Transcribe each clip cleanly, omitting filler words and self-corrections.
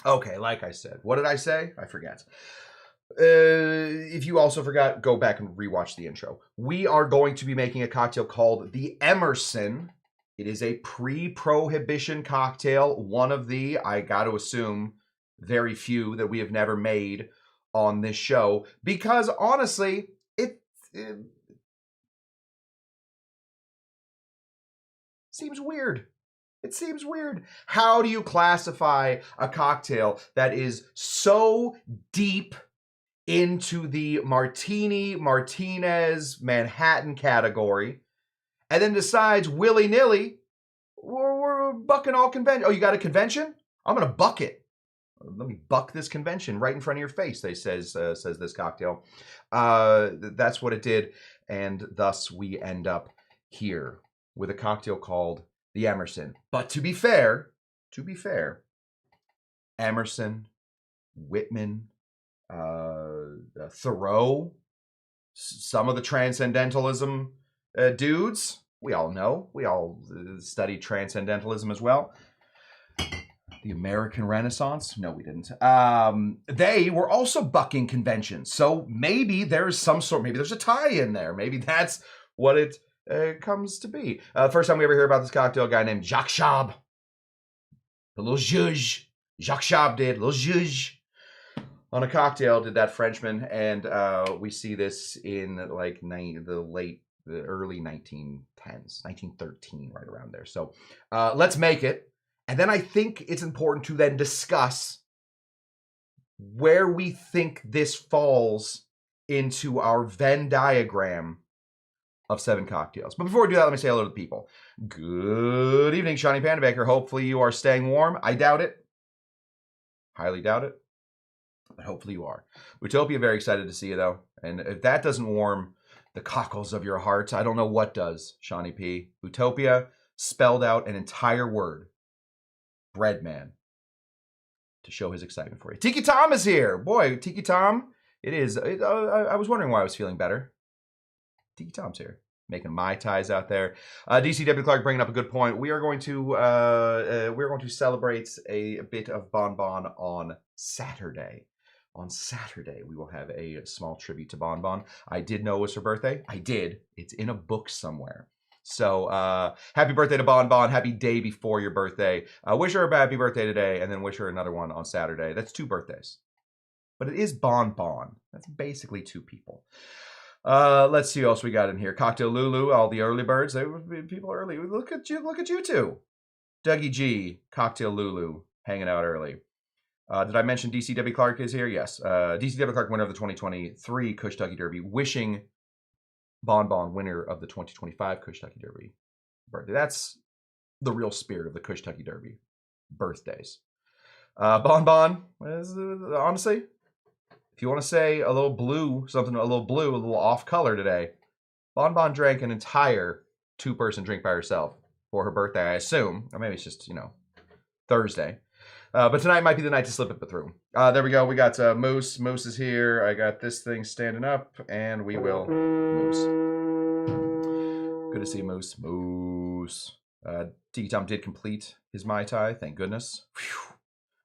Okay, like I said. What did I say? I forget. If you also forgot, go back and rewatch the intro. We are going to be making a cocktail called the Emerson. It is a pre-Prohibition cocktail. One of the, I got to assume, very few that we have never made on this show. Because honestly, it seems weird. It seems weird. How do you classify a cocktail that is so deep into the Martinez, Manhattan category, and then decides willy-nilly, we're bucking all convention. Oh, you got a convention? I'm going to buck it. Let me buck this convention right in front of your face, says this cocktail. That's what it did, and thus we end up here with a cocktail called the Emerson. But to be fair, Emerson, Whitman, Thoreau, some of the transcendentalism dudes, we all know. We all studied transcendentalism as well. The American Renaissance? No, we didn't. They were also bucking conventions. So maybe there's some sort, maybe there's a tie in there. Maybe that's what it comes to be. First time we ever hear about this cocktail, a guy named Jacques Chab. The little zhuzh. Jacques Chab did, little zhuzh. On a cocktail, did that Frenchman, and we see this in like the early 1910s, 1913, right around there. So let's make it. And then I think it's important to then discuss where we think this falls into our Venn diagram of 7 cocktails. But before we do that, let me say hello to the people. Good evening, Shawnee Panda Baker. Hopefully you are staying warm. I doubt it. Highly doubt it. But hopefully you are. Utopia, very excited to see you, though. And if that doesn't warm the cockles of your heart, I don't know what does, Shawnee P. Utopia spelled out an entire word. Breadman. To show his excitement for you. Tiki Tom is here. Boy, Tiki Tom. It is. I was wondering why I was feeling better. Tiki Tom's here. Making Mai Tais out there. DCW Clark bringing up a good point. We are going to celebrate a bit of Bon Bon on Saturday. On Saturday, we will have a small tribute to Bon Bon. I did know it was her birthday. I did. It's in a book somewhere. So happy birthday to Bon Bon. Happy day before your birthday. Wish her a happy birthday today, and then wish her another one on Saturday. That's 2 birthdays. But it is Bon Bon. That's basically 2 people. Let's see what else we got in here. Cocktail Lulu, all the early birds. They would people early. Look at you 2. Dougie G, Cocktail Lulu, hanging out early. Did I mention DCW Clark is here? Yes. DCW Clark, winner of the 2023 Cush Tucky Derby, wishing Bon Bon, winner of the 2025 Cush Tucky Derby birthday. That's the real spirit of the Cush Tucky Derby birthdays. Bon Bon, honestly, if you want to say a little blue, a little off color today, Bon Bon drank an entire 2-person drink by herself for her birthday, I assume. Or maybe it's just, Thursday. But tonight might be the night to slip it through. There we go. We got Moose. Moose is here. I got this thing standing up, and we will Moose. Good to see Moose. Moose. Tiki Tom did complete his Mai Tai. Thank goodness. Whew.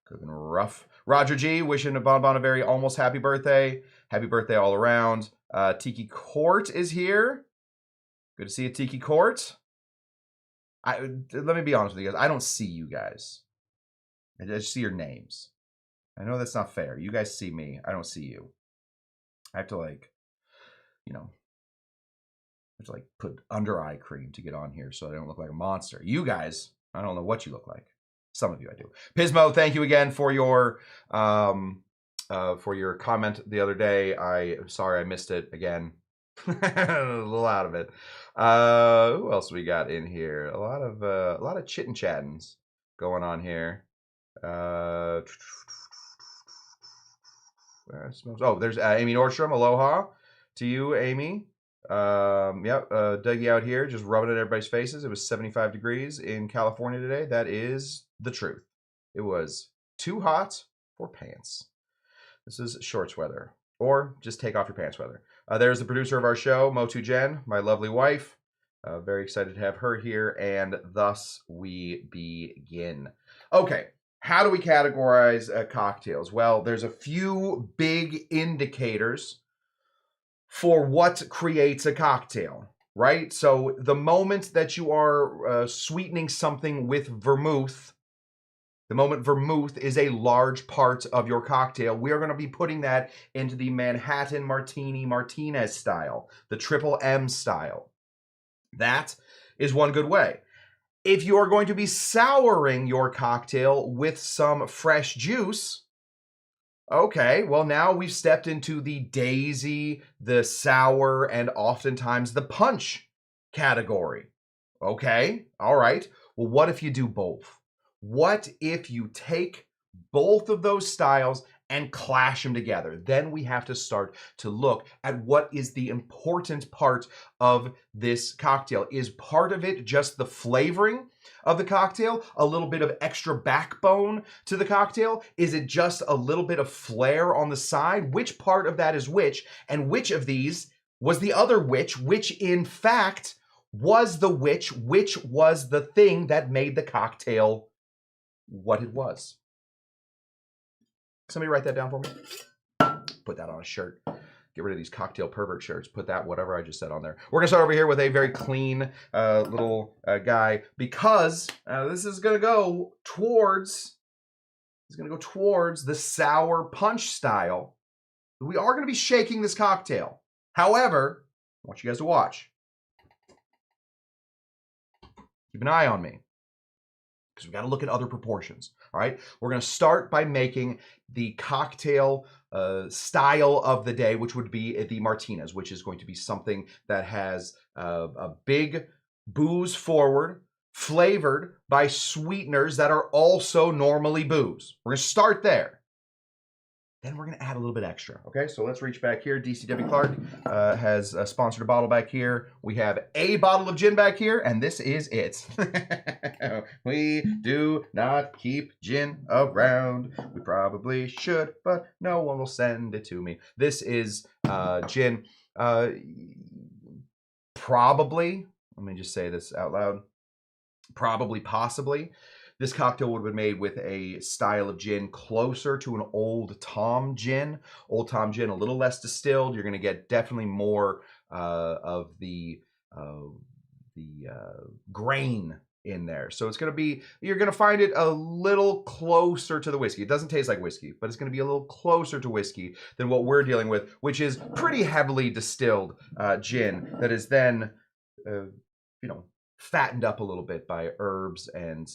Could have been rough. Roger G, wishing Bon Bon a very almost happy birthday. Happy birthday all around. Tiki Court is here. Good to see you, Tiki Court. Let me be honest with you guys. I don't see you guys. I just see your names. I know that's not fair. You guys see me. I don't see you. I have to put under eye cream to get on here so I don't look like a monster. You guys, I don't know what you look like. Some of you I do. Pismo, thank you again for your comment the other day. I'm sorry I missed it again. A little out of it. Who else we got in here? A lot of chittin' chattins going on here. Oh, there's Amy Nordstrom. Aloha to you, Amy. Dougie out here just rubbing it in everybody's faces. It was 75 degrees in California today. That is the truth. It was too hot for pants. This is shorts weather, or just take off your pants weather. There's the producer of our show, Motu Jen, my lovely wife. Very excited to have her here, and thus we begin. Okay. How do we categorize cocktails? Well, there's a few big indicators for what creates a cocktail, right? So the moment that you are sweetening something with vermouth, the moment vermouth is a large part of your cocktail, we are going to be putting that into the Manhattan Martini Martinez style, the Triple M style. That is one good way. If you are going to be souring your cocktail with some fresh juice, okay, well, now we've stepped into the daisy, the sour, and oftentimes the punch category. Okay, all right. Well, what if you do both? What if you take both of those styles and clash them together? Then we have to start to look at what is the important part of this cocktail. Is part of it just the flavoring of the cocktail, a little bit of extra backbone to the cocktail? Is it just a little bit of flair on the side? Which part of that is which, and which of these was the other which in fact was the which was the thing that made the cocktail what it was? Somebody write that down for me. Put that on a shirt. Get rid of these cocktail pervert shirts. Put that, whatever I just said, on there. We're going to start over here with a very clean little guy, because this is going to go towards the sour punch style. We are going to be shaking this cocktail. However, I want you guys to watch. Keep an eye on me, because we got to look at other proportions. All right, we're going to start by making the cocktail style of the day, which would be the Martinez, which is going to be something that has a big booze forward, flavored by sweeteners that are also normally booze. We're going to start there. Then we're going to add a little bit extra. Okay, so let's reach back here. DCW Clark has sponsored a bottle back here. We have a bottle of gin back here, and this is it. We do not keep gin around. We probably should, but no one will send it to me. This is gin. Probably, let me just say this out loud. Probably, possibly, this cocktail would have been made with a style of gin closer to an Old Tom gin. Old Tom gin, a little less distilled. You're going to get definitely more of the grain in there. So it's going to be, you're going to find it a little closer to the whiskey. It doesn't taste like whiskey, but it's going to be a little closer to whiskey than what we're dealing with, which is pretty heavily distilled gin that is then, fattened up a little bit by herbs and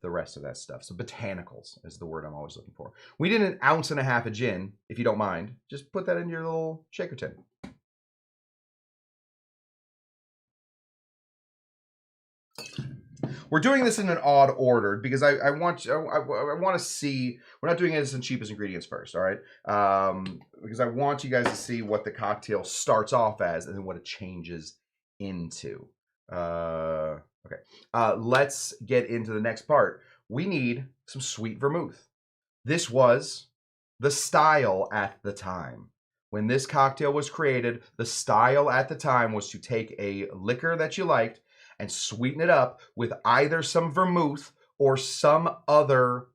the rest of that stuff. So botanicals is the word I'm always looking for. We did 1.5 ounces of gin, if you don't mind. Just put that in your little shaker tin. We're doing this in an odd order because I want to see, we're not doing it as in cheapest ingredients first, all right? Because I want you guys to see what the cocktail starts off as and then what it changes into. Okay, let's get into the next part. We need some sweet vermouth. This was the style at the time. When this cocktail was created, the style at the time was to take a liquor that you liked and sweeten it up with either some vermouth or some other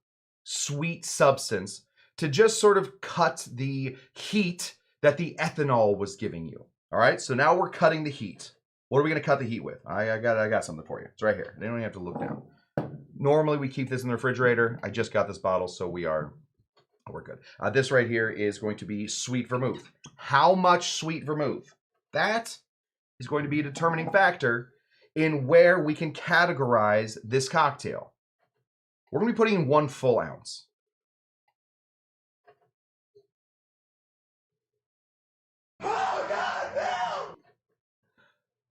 sweet substance to just sort of cut the heat that the ethanol was giving you. All right, so now we're cutting the heat. What are we going to cut the heat with? I got something for you. It's right here. You don't even have to look down. Normally, we keep this in the refrigerator. I just got this bottle, so we're good. This right here is going to be sweet vermouth. How much sweet vermouth? That is going to be a determining factor in where we can categorize this cocktail. We're going to be putting in 1 full ounce.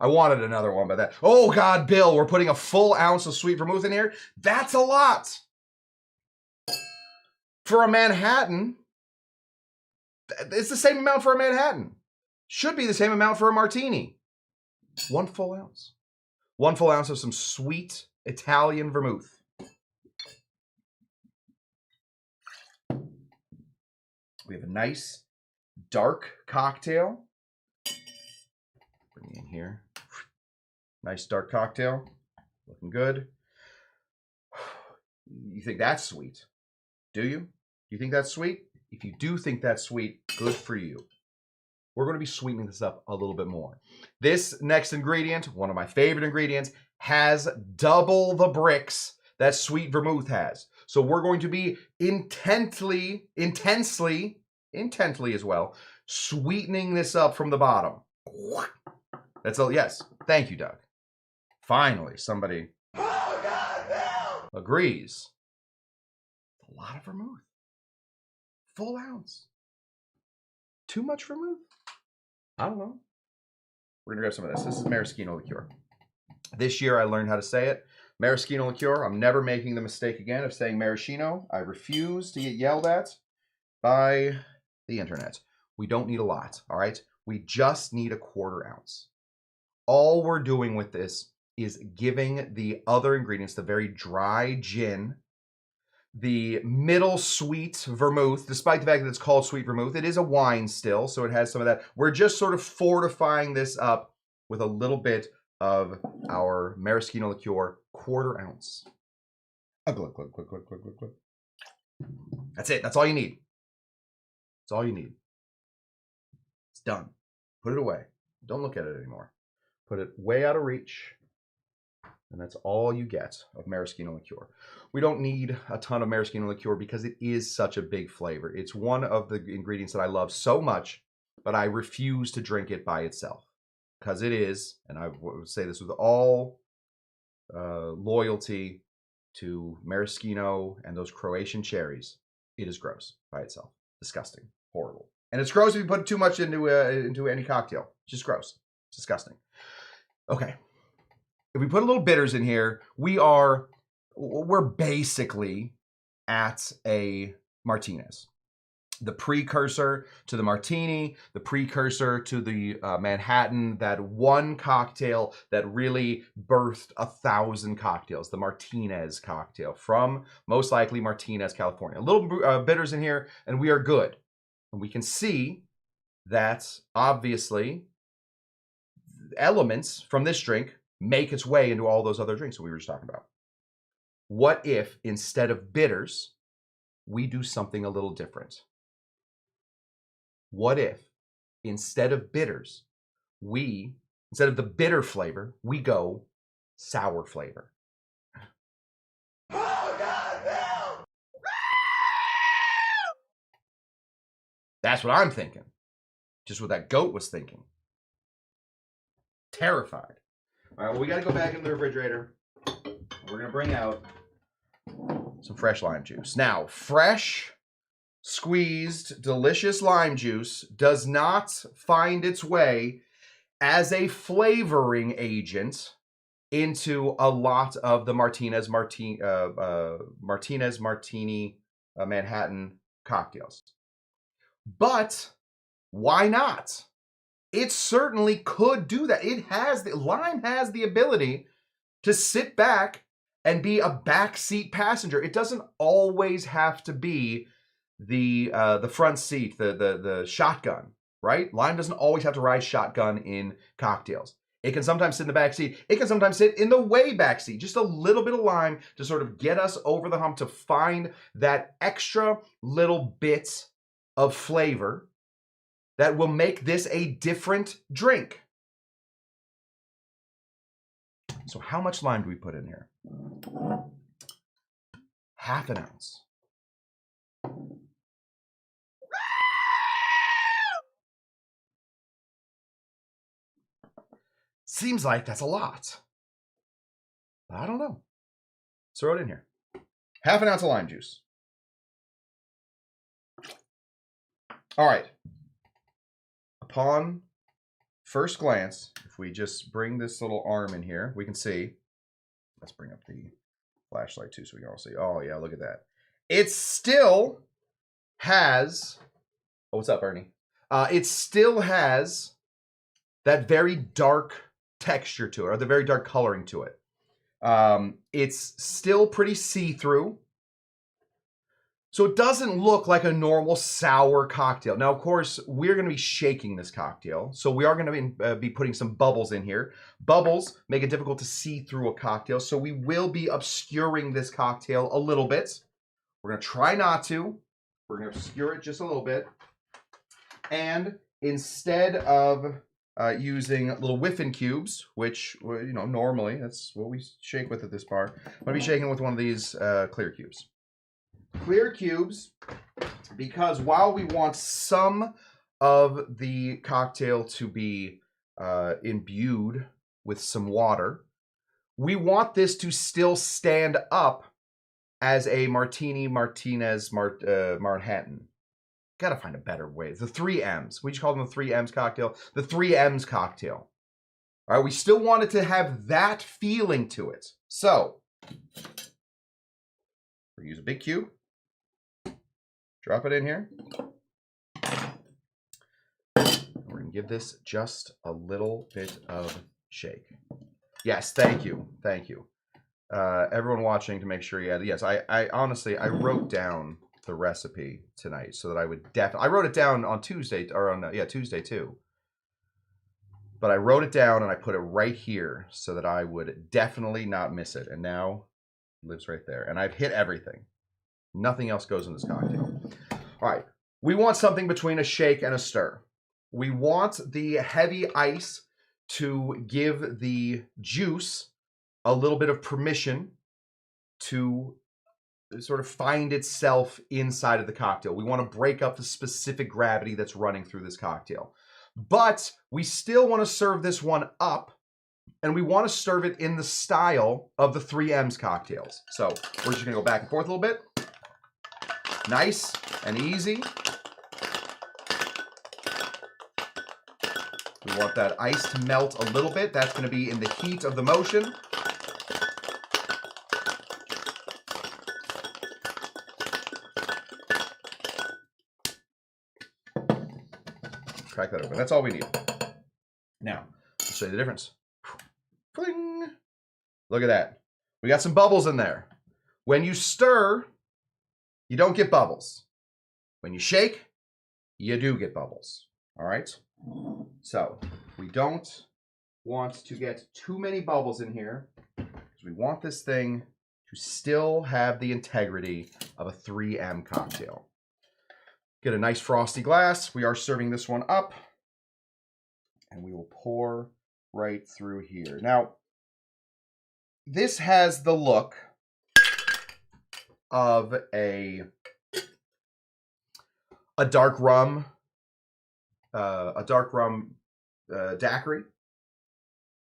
I wanted another one, but that. Oh, God, Bill, we're putting a full ounce of sweet vermouth in here? That's a lot. For a Manhattan, it's the same amount for a Manhattan. Should be the same amount for a martini. 1 full ounce. 1 full ounce of some sweet Italian vermouth. We have a nice dark cocktail. Bring it in here. Nice dark cocktail. Looking good. You think that's sweet? Do you? You think that's sweet? If you do think that's sweet, good for you. We're going to be sweetening this up a little bit more. This next ingredient, one of my favorite ingredients, has double the bricks that sweet vermouth has. So we're going to be intensely as well, sweetening this up from the bottom. That's all. Yes. Thank you, Doug. Finally, somebody agrees. A lot of vermouth. Full ounce. Too much vermouth? I don't know. We're gonna grab some of this. This is maraschino liqueur. This year I learned how to say it. Maraschino liqueur. I'm never making the mistake again of saying maraschino. I refuse to get yelled at by the internet. We don't need a lot, all right? We just need a 1/4 ounce. All we're doing with this is giving the other ingredients, the very dry gin, the middle sweet vermouth, despite the fact that it's called sweet vermouth, it is a wine still, so it has some of that. We're just sort of fortifying this up with a little bit of our maraschino liqueur, 1/4 ounce. A glug, glug, glug, glug, glug, glug, glug. That's it. That's all you need. That's all you need. It's done. Put it away. Don't look at it anymore. Put it way out of reach. And that's all you get of maraschino liqueur. We don't need a ton of maraschino liqueur because it is such a big flavor. It's one of the ingredients that I love so much, but I refuse to drink it by itself. Because it is, and I would say this with all loyalty to maraschino and those Croatian cherries, it is gross by itself. Disgusting. Horrible. And it's gross if you put too much into any cocktail. It's just gross. It's disgusting. Okay. If we put a little bitters in here, we're basically at a Martinez. The precursor to the martini, the precursor to the Manhattan, that one cocktail that really birthed 1,000 cocktails, the Martinez cocktail from most likely Martinez, California. A little bitters in here and we are good. And we can see that obviously elements from this drink make its way into all those other drinks that we were just talking about. What if instead of bitters, we do something a little different? What if instead of bitters, instead of the bitter flavor, we go sour flavor? Oh, God, no! That's what I'm thinking. Just what that goat was thinking. Terrified. All right, well, we got to go back in the refrigerator. We're going to bring out some fresh lime juice. Now, fresh, squeezed, delicious lime juice does not find its way as a flavoring agent into a lot of the Martinez Martini Manhattan cocktails. But why not? It certainly could do that. Lime has the ability to sit back and be a backseat passenger. It doesn't always have to be the front seat, the shotgun, right? Lime doesn't always have to ride shotgun in cocktails. It can sometimes sit in the back seat. It can sometimes sit in the way back seat. Just a little bit of lime to sort of get us over the hump, to find that extra little bit of flavor that will make this a different drink. So how much lime do we put in here? 1/2 ounce. Seems like that's a lot. But I don't know. Let's throw it in here. 1/2 ounce of lime juice. All right. Upon first glance, if we just bring this little arm in here, we can see. Let's bring up the flashlight too so we can all see. Oh, yeah, look at that. It still has. Oh, what's up, Ernie? It still has that very dark texture to it, or the very dark coloring to it. It's still pretty see-through. So it doesn't look like a normal sour cocktail. Now, of course, we're going to be shaking this cocktail. So we are going to be putting some bubbles in here. Bubbles make it difficult to see through a cocktail. So we will be obscuring this cocktail a little bit. We're going to try not to. We're going to obscure it just a little bit. And instead of using little whiffing cubes, which, you know, normally that's what we shake with at this bar, I'm going to be shaking with one of these clear cubes. Clear cubes, because while we want some of the cocktail to be imbued with some water, we want this to still stand up as a Martinez Manhattan. Gotta find a better way. The 3 M's. We just call them the 3 M's cocktail. The 3 M's cocktail. All right, we still want it to have that feeling to it. So, we're gonna use a big cube. Drop it in here. We're going to give this just a little bit of shake. Yes, thank you. Thank you. Everyone watching to make sure you had, yes, I honestly, I wrote down the recipe tonight so that I would definitely, I wrote it down on Tuesday, or on, Tuesday too. But I wrote it down and I put it right here so that I would definitely not miss it. And now it lives right there. And I've hit everything. Nothing else goes in this cocktail. All right, we want something between a shake and a stir. We want the heavy ice to give the juice a little bit of permission to sort of find itself inside of the cocktail. We want to break up the specific gravity that's running through this cocktail. But we still want to serve this one up, and we want to serve it in the style of the 3 M's cocktails. So we're just going to go back and forth a little bit. Nice and easy. We want that ice to melt a little bit. That's going to be in the heat of the motion. Crack that open. That's all we need. Now, I'll show you the difference. Fling. Look at that. We got some bubbles in there. When you stir, you don't get bubbles. When you shake, you do get bubbles. All right? So we don't want to get too many bubbles in here because we want this thing to still have the integrity of a 3 M cocktail. Get a nice frosty glass. We are serving this one up, and we will pour right through here. Now, this has the look of a dark rum, daiquiri.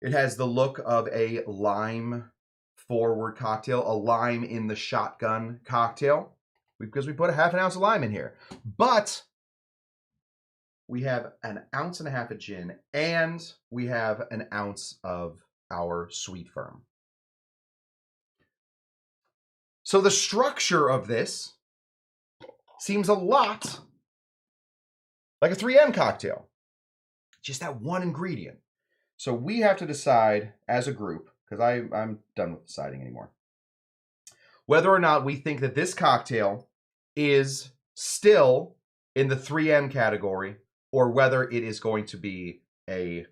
It has the look of a lime forward cocktail, a lime in the shotgun cocktail, because we put a half an ounce of lime in here. But we have an ounce and a half of gin, and we have an ounce of our sweet firm. So the structure of this seems a lot like a 3 M cocktail. Just that one ingredient. So we have to decide as a group, because I'm done with deciding anymore, whether or not we think that this cocktail is still in the 3 M category, or whether it is going to be in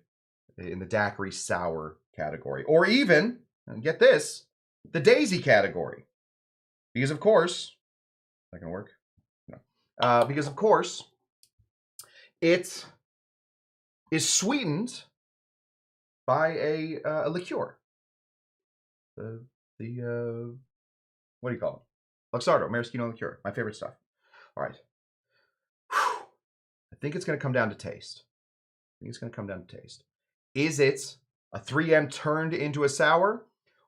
the daiquiri sour category, or even, and get this, the daisy category. Because of course, is that gonna work? No. Because of course, it is sweetened by a liqueur. The what do you call it? Luxardo, maraschino liqueur. My favorite stuff. All right. Whew. I think it's going to come down to taste. Is it a 3 M turned into a sour,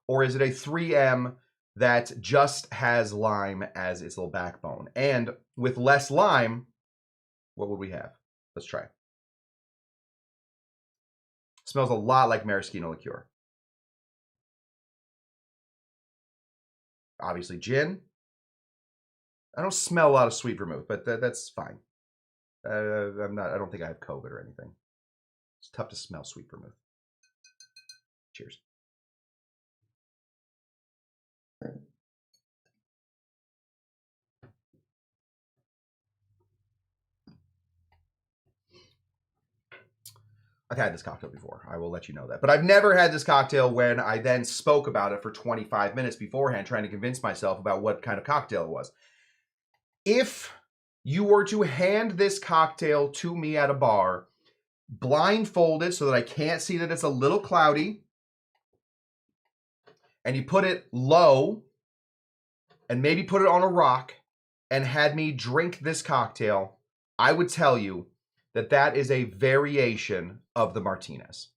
or is it a 3 M that just has lime as its little backbone? And with less lime, what would we have? Let's try. Smells a lot like maraschino liqueur. Obviously gin. I don't smell a lot of sweet vermouth, but that's fine. I don't think I have COVID or anything. It's tough to smell sweet vermouth. Cheers. I've had this cocktail before. I will let you know that. But I've never had this cocktail when I then spoke about it for 25 minutes beforehand, trying to convince myself about what kind of cocktail it was. If you were to hand this cocktail to me at a bar, blindfolded so that I can't see that it's a little cloudy, and you put it low, and maybe put it on a rock, and had me drink this cocktail, I would tell you that that is a variation of the Martinez.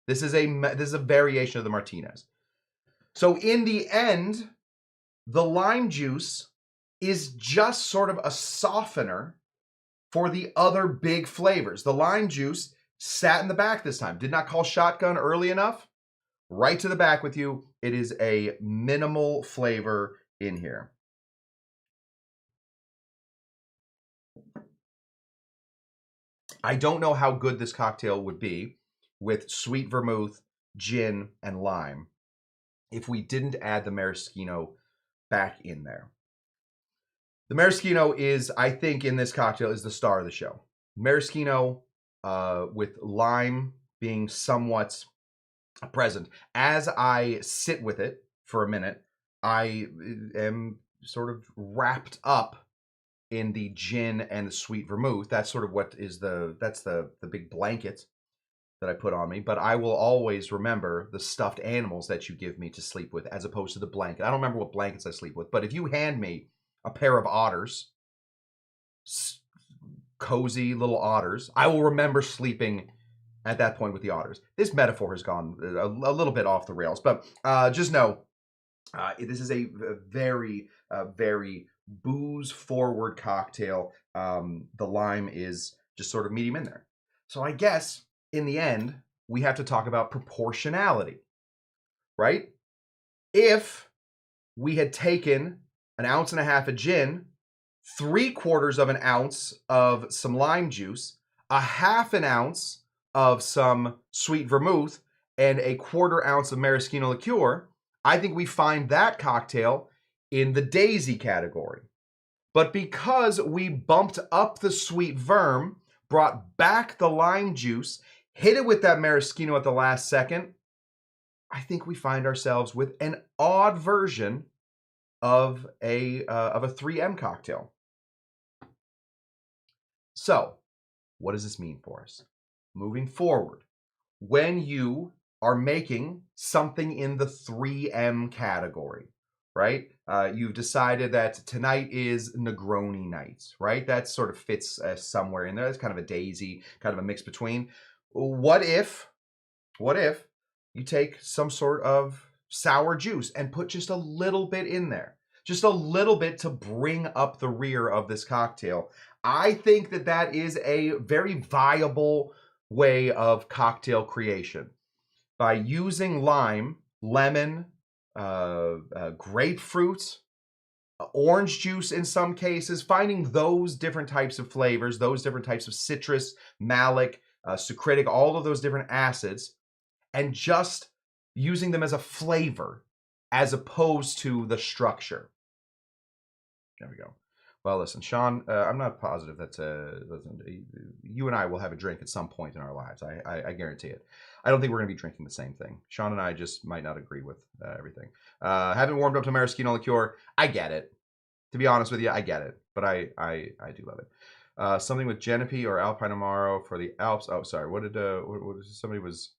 This is a variation of the Martinez. So in the end, the lime juice is just sort of a softener for the other big flavors. The lime juice sat in the back this time. Did not call shotgun early enough. Right to the back with you. It is a minimal flavor in here. I don't know how good this cocktail would be with sweet vermouth, gin, and lime if we didn't add the maraschino back in there. The maraschino is, I think, in this cocktail is the star of the show. Maraschino with lime being somewhat present. As I sit with it for a minute, I am sort of wrapped up in the gin and the sweet vermouth. That's sort of what is that's the big blanket that I put on me. But I will always remember the stuffed animals that you give me to sleep with as opposed to the blanket. I don't remember what blankets I sleep with, but if you hand me a pair of otters, cozy little otters, I will remember sleeping at that point with the otters. This metaphor has gone a little bit off the rails, but just know this is a very, very booze-forward cocktail. The lime is just sort of medium in there. So I guess, in the end, we have to talk about proportionality, right? If we had taken 1.5 ounces of gin, 3/4 of an ounce of some lime juice, 1/2 ounce of some sweet vermouth, and 1/4 ounce of maraschino liqueur, I think we find that cocktail in the daisy category. But because we bumped up the sweet verm, brought back the lime juice, hit it with that maraschino at the last second, I think we find ourselves with an odd version of a 3M cocktail. So, what does this mean for us? Moving forward, when you are making something in the 3M category, right? You've decided that tonight is Negroni night, right? That sort of fits somewhere in there. It's kind of a daisy, kind of a mix between. What if you take some sort of sour juice and put just a little bit in there? Just a little bit to bring up the rear of this cocktail. I think that that is a very viable way of cocktail creation. By using lime, lemon, grapefruit, orange juice in some cases, finding those different types of flavors, those different types of citrus, malic, sucritic, all of those different acids, and just using them as a flavor as opposed to the structure. There we go. Well, listen, Sean, I'm not positive that you and I will have a drink at some point in our lives. I guarantee it. I don't think we're going to be drinking the same thing. Sean and I just might not agree with everything. Haven't warmed up to maraschino liqueur. I get it. To be honest with you, I get it. But I do love it. Something with Genepi or Alpine Amaro for the Alps. Oh, sorry. What somebody was...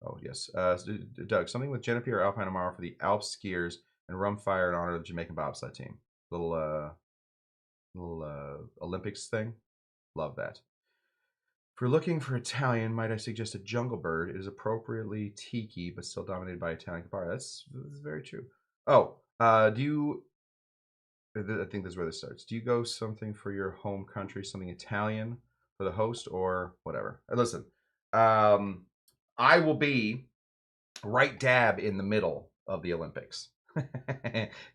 Oh, yes. Doug, something with Genepi or Alpine Amaro for the Alps skiers and rum fire in honor of the Jamaican bobsled team. Little Olympics thing. Love that. If you're looking for Italian, might I suggest a Jungle Bird? It is appropriately tiki, but still dominated by Italian Campari. That's very true. Oh, do you... I think this is where this starts. Do you go something for your home country, something Italian for the host, or whatever? Listen, I will be right dab in the middle of the Olympics.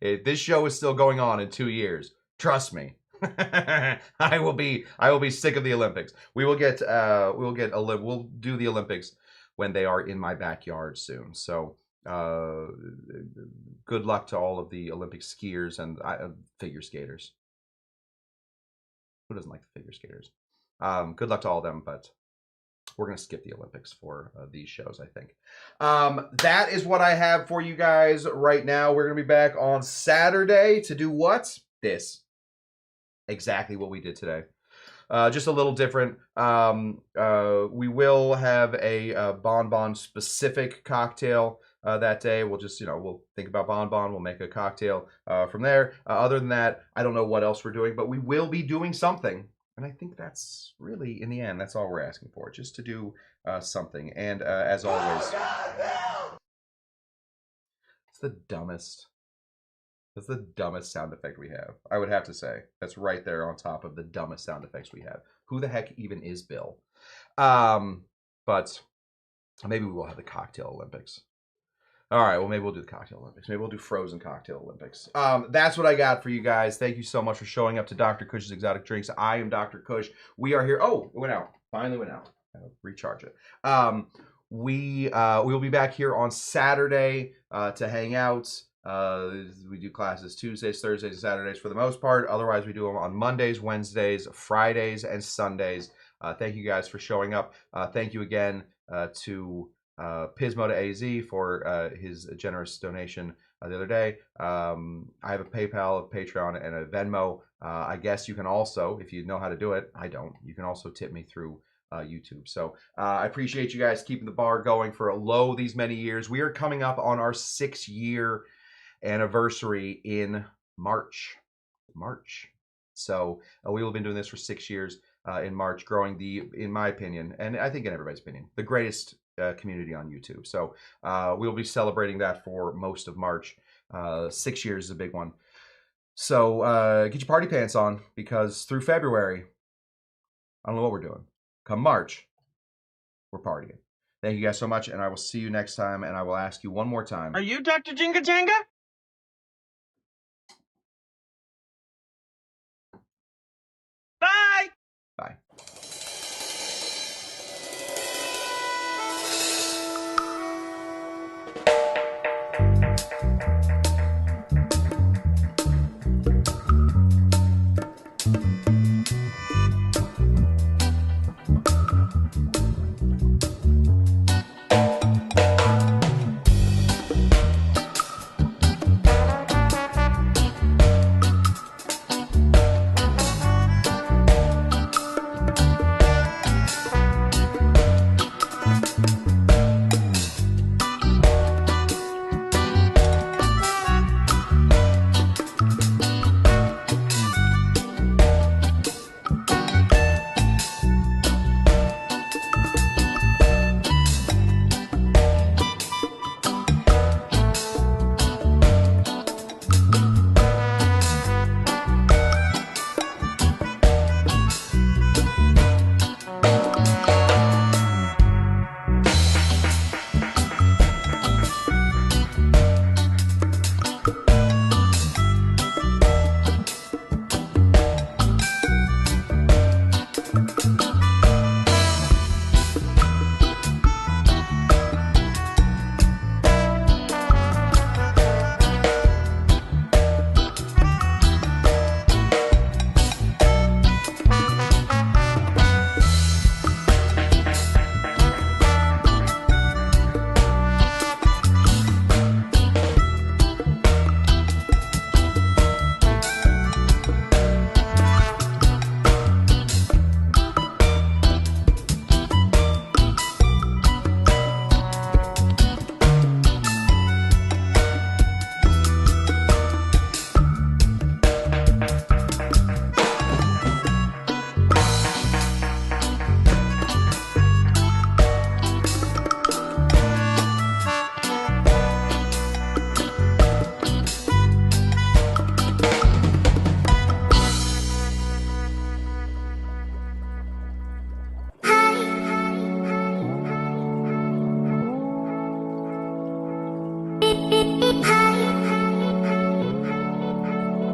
This show is still going on in 2 years. Trust me. I will be sick of the Olympics. We'll do the Olympics when they are in my backyard soon. So good luck to all of the Olympic skiers and figure skaters. Who doesn't like the figure skaters? Good luck to all of them, but We're going to skip the Olympics for these shows, I think. That is what I have for you guys right now. We're going to be back on Saturday to do what? This. Exactly what we did today. Just a little different. We will have a Bon specific cocktail that day. We'll just, we'll think about Bon. We'll make a cocktail from there. Other than that, I don't know what else we're doing, but we will be doing something. And I think that's really, in the end, that's all we're asking for, just to do something. And as always, it's the dumbest. That's the dumbest sound effect we have. I would have to say. That's right there on top of the dumbest sound effects we have. Who the heck even is Bill? But maybe we will have the Cocktail Olympics. All right, well, maybe we'll do the Cocktail Olympics. Maybe we'll do Frozen Cocktail Olympics. That's what I got for you guys. Thank you so much for showing up to Dr. Cush's Exotic Drinks. I am Dr. Cush. We are here. Oh, it went out. Finally went out. I'll recharge it. We will be back here on Saturday to hang out. We do classes Tuesdays, Thursdays, and Saturdays for the most part. Otherwise, we do them on Mondays, Wednesdays, Fridays, and Sundays. Thank you guys for showing up. Thank you again to Pismo to AZ for his generous donation the other day. I have a PayPal, a Patreon, and a Venmo. I guess you can also, if you know how to do it, I don't, you can also tip me through YouTube. So I appreciate you guys keeping the bar going for a low these many years. We are coming up on our 6-year anniversary in March. So we will have been doing this for 6 years in March, growing in my opinion, and I think in everybody's opinion, the greatest community on YouTube. So we'll be celebrating that for most of March. 6 years is a big one. So get your party pants on, because through February, I don't know what we're doing. Come March, we're partying. Thank you guys so much, and I will see you next time, and I will ask you one more time. Are you Dr. Jinga Janga?